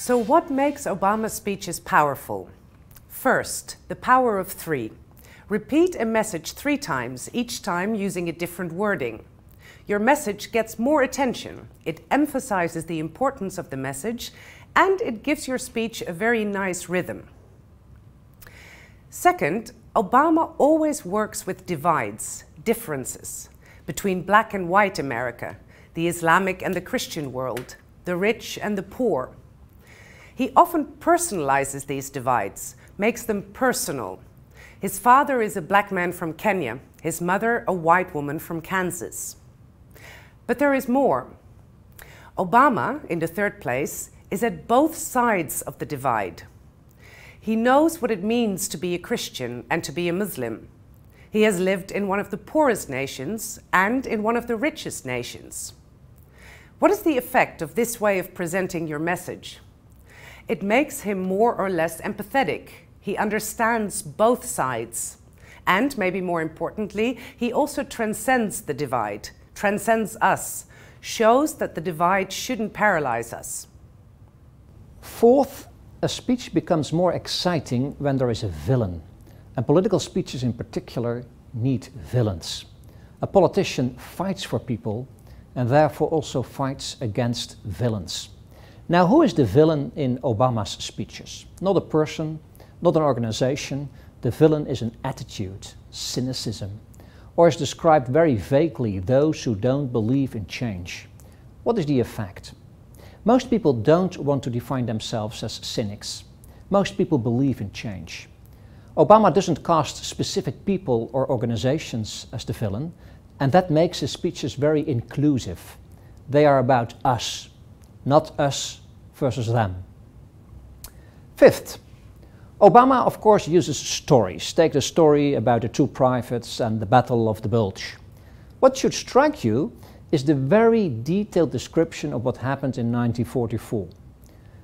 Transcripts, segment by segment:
So what makes Obama's speeches powerful? First, the power of three. Repeat a message 3 times, each time using a different wording. Your message gets more attention, it emphasizes the importance of the message, and it gives your speech a very nice rhythm. Second, Obama always works with divides, differences, between black and white America, the Islamic and the Christian world, the rich and the poor. He often personalizes these divides, makes them personal. His father is a black man from Kenya, his mother a white woman from Kansas. But there is more. Obama, in the third place, is at both sides of the divide. He knows what it means to be a Christian and to be a Muslim. He has lived in one of the poorest nations and in one of the richest nations. What is the effect of this way of presenting your message? It makes him more or less empathetic. He understands both sides. And, maybe more importantly, he also transcends the divide, transcends us, shows that the divide shouldn't paralyze us. Fourth, a speech becomes more exciting when there is a villain. And political speeches in particular need villains. A politician fights for people and therefore also fights against villains. Now, who is the villain in Obama's speeches? Not a person, not an organization. The villain is an attitude, cynicism, or is described very vaguely, those who don't believe in change. What is the effect? Most people don't want to define themselves as cynics. Most people believe in change. Obama doesn't cast specific people or organizations as the villain, and that makes his speeches very inclusive. They are about us, not us versus them. Fifth, Obama of course uses stories. Take the story about the 2 privates and the Battle of the Bulge. What should strike you is the very detailed description of what happened in 1944.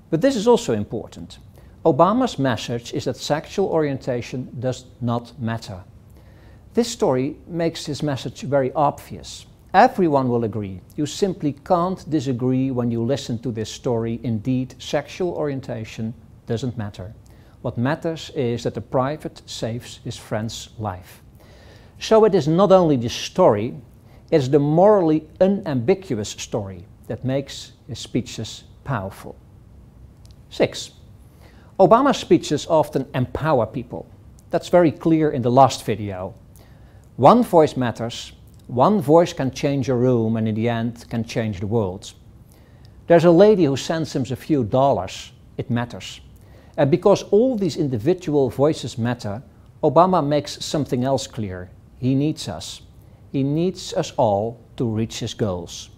But this is also important. Obama's message is that sexual orientation does not matter. This story makes his message very obvious. Everyone will agree. You simply can't disagree when you listen to this story. Indeed, sexual orientation doesn't matter. What matters is that the private saves his friend's life. So it is not only the story, it's the morally unambiguous story that makes his speeches powerful. 6. Obama's speeches often empower people. That's very clear in the last video. One voice matters. One voice can change a room and in the end can change the world. There's a lady who sends him a few dollars. It matters. And because all these individual voices matter, Obama makes something else clear. He needs us. He needs us all to reach his goals.